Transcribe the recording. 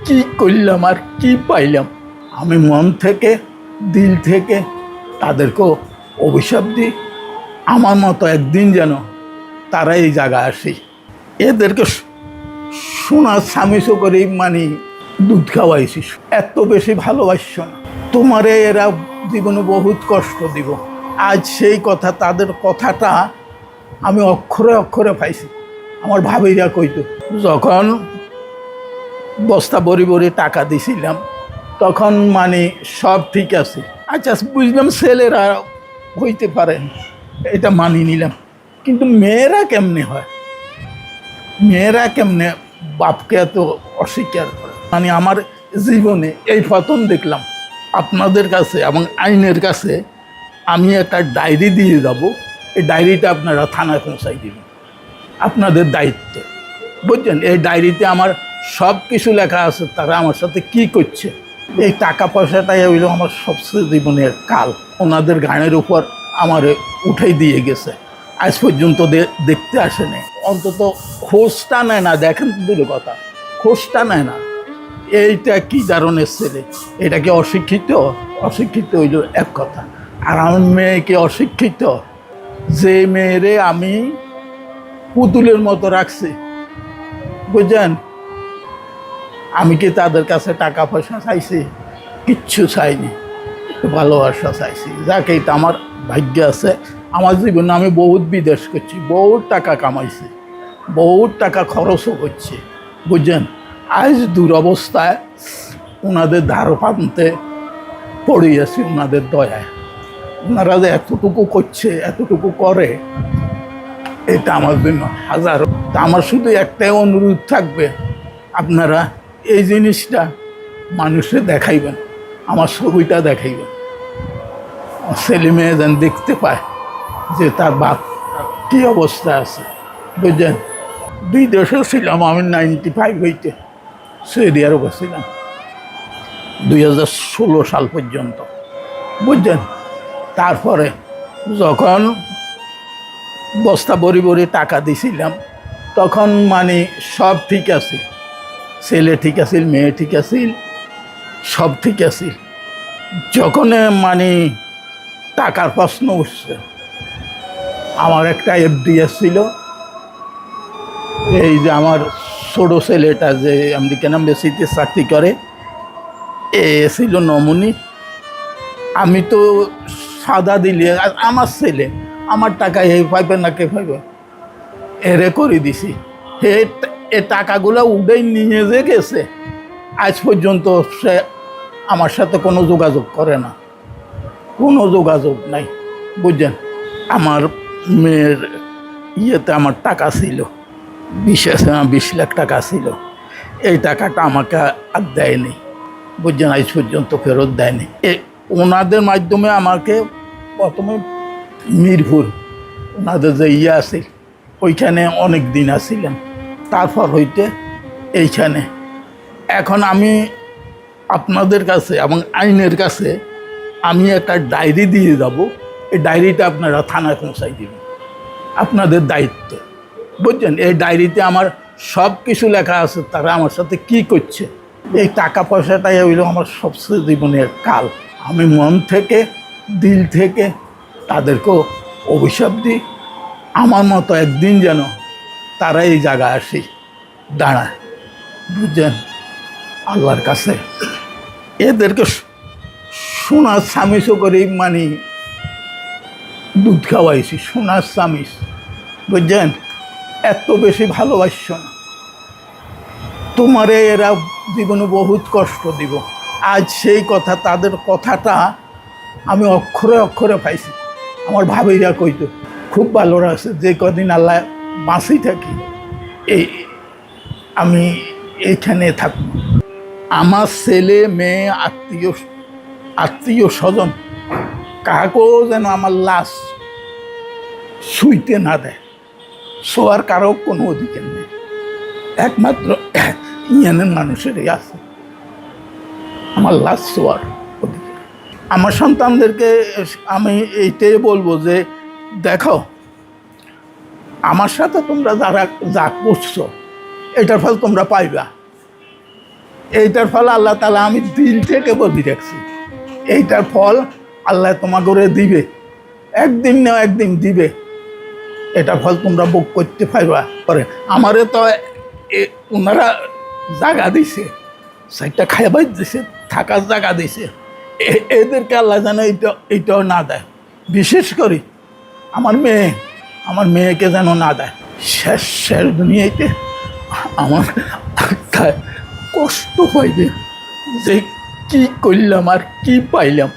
কি করলাম আর কি পাইলাম। আমি মন থেকে দিল থেকে তাদেরকেও অভিশাপ দিই, আমার মতো একদিন যেন তারা এই জায়গায় আসে। এদেরকে সোনার স্বামীসো করে মানে দুধ খাওয়াইছি, এত বেশি ভালোবাসছ না তোমারে, এরা জীবনে বহুত কষ্ট দিব। আজ সেই কথা, তাদের কথাটা আমি অক্ষরে অক্ষরে পাইছি। আমার ভাবিরা কইতো, যখন বস্তা বড়ি বড়ি টাকা দিছিলাম তখন মানে সব ঠিক আছে, আচ্ছা বুঝলাম ছেলেরা হইতে পারে, এটা মানি নিলাম। কিন্তু মেয়েরা কেমনে হয়, মেয়েরা কেমনে বাপকে এত অস্বীকার করে। মানে আমার জীবনে এই প্রথম দেখলাম আপনাদের কাছে এবং আইনের কাছে আমি একটা ডায়েরি দিয়ে যাব, এই ডায়েরিটা আপনারা থানায় পৌঁছাই দিবেন, আপনাদের দায়িত্ব, বুঝছেন। এই ডায়েরিতে আমার সব কিছু লেখা আছে, তারা আমার সাথে কি করছে। এই টাকা পয়সাটাই হইল আমার সবচেয়ে জীবনের কাল, ওনাদের গানের উপর আমার উঠাই দিয়ে গেছে, আজ পর্যন্ত দেখতে আসেনি, অন্তত খোঁজটা নেয় না। দেখেন দূরে কথা, খোঁজটা নেয় না। এইটা কি ধরনের ছেলে, এটা কি অশিক্ষিত? অশিক্ষিত হইল এক কথা, আর আমার মেয়েকে অশিক্ষিত, যে মেয়েরে আমি পুতুলের মতো রাখছি, বুঝছেন। আমি কি তাদের কাছে টাকা পয়সা চাইছি? কিচ্ছু চাইনি, ভালোবাসা চাইছি। যাকে এটা আমার ভাগ্য আছে, আমার জীবনে আমি বহুত বিদেশ করছি, বহুত টাকা কামাইছি, বহুত টাকা খরচও করছি, বুঝছেন। আজ দুরবস্থায় ওনাদের ধারপান্তে পড়ে আছি, ওনাদের দয়ায়। ওনারা যে এতটুকু করছে, এতটুকু করে, এটা আমার জন্য হাজারো। তা আমার শুধু একটাই অনুরোধ থাকবে, আপনারা এই জিনিসটা মানুষে দেখাইবেন, আমার ছবিটা দেখাইবেন, ছেলে মেয়ে যেন দেখতে পায় যে তার বাপ কী অবস্থা আছে, বুঝলেন। বিদেশে ছিলাম আমি 95 হইতে, সৌদি আরবে ছিলাম 2016 সাল পর্যন্ত, বুঝছেন। তারপরে যখন বস্তা বড়ি বড়ি টাকা দিছিলাম তখন মানে সব ঠিক আছে, ছেলে ঠিক আছিল, মেয়ে ঠিক আছিল, সব ঠিক আছিল। যখন মানে টাকার প্রশ্ন উঠছে, আমার একটা এফডিএস ছিল, এই যে আমার ছোটো ছেলেটা যে আমেরিকান এম্বাসিতে চাকরি করে, এ ছিল নমুনি। আমি তো সাদা দিলে আমার ছেলে আমার টাকা এই পাইবে না কে পাইবে, এরে করে দিছি। এ টাকাগুলো উঠেই নিয়ে যে গেছে, আজ পর্যন্ত সে আমার সাথে কোনো যোগাযোগ করে না, কোনো যোগাযোগ নাই, বুঝছেন। আমার মেয়ের ইয়েতে আমার টাকা ছিল 20 লাখ টাকা ছিল, এই টাকাটা আমাকে আর দেয়নি, বুঝছেন, আজ পর্যন্ত ফেরত দেয়নি। ওনাদের মাধ্যমে আমাকে প্রথমে মিরপুর ওনাদের যে ইয়ে আছে ওইখানে অনেক দিন আসছিলেন, তারপর হইতে এইখানে। এখন আমি আপনাদের কাছে এবং আইনের কাছে আমি একটা ডায়েরি দিয়ে যাব, এই ডায়েরিটা আপনারা থানায় পৌঁছাই দিবেন, আপনাদের দায়িত্ব, বুঝছেন। এই ডায়েরিতে আমার সব কিছু লেখা আছে, তারা আমার সাথে কি করছে। এই টাকা পয়সাটাই হইল আমার সবচেয়ে জীবনের কাল। আমি মন থেকে দিল থেকে তাদেরকেও অভিশাপ দিই, আমার মতো একদিন যেন তারা এই জায়গায় আসে দাঁড়ায়, বুঝছেন। আল্লাহর কাছে এদেরকে সোনার স্বামীসো করে মানে দুধ খাওয়াইছি, সোনার স্বামীস, বুঝছেন। এত বেশি ভালোবাসছ না তোমারে, এরা জীবনে বহুত কষ্ট দিব। আজ সেই কথা, তাদের কথাটা আমি অক্ষরে অক্ষরে পাইছি। আমার ভাবিরা কইতো, খুব ভালো লাগছে যে কদিন আল্লাহ বাঁচি থাকি, এই আমি এইখানে থাকব। আমার ছেলে মেয়ে আত্মীয় স্বজন কাকেও যেন আমার লাশ শুইতে না দেয়, শোয়ার কারো কোনো অধিকার নেই, একমাত্র ইয়ানের মানুষেরই আছে আমার লাশ শোয়ার অধিকার। আমার সন্তানদেরকে আমি এইটাই বলবো যে দেখো, আমার সাথে তোমরা যারা যা করছো এটার ফল তোমরা পাইবা, এইটার ফল আল্লাহ তাআলা আমি দিল থেকে বলি রাখছি, এইটার ফল আল্লাহ তোমাকে করে দিবে, একদিন না একদিন দিবে। এটা ফল তোমরা ভোগ করতে পারবা। পরে আমারে তো ওনারা জায়গা দিছে, সাইডটা খাইবার দিছে, থাকার জায়গা দিছে, এদেরকে আল্লাহ যেন এইটাও না দেয়। বিশেষ করে আমার মেয়েকে যেন না দেয়। শেষ দুনিয়াতে আমার আত্মায় কষ্ট হইবে যে কি করলাম আর কি পাইলাম।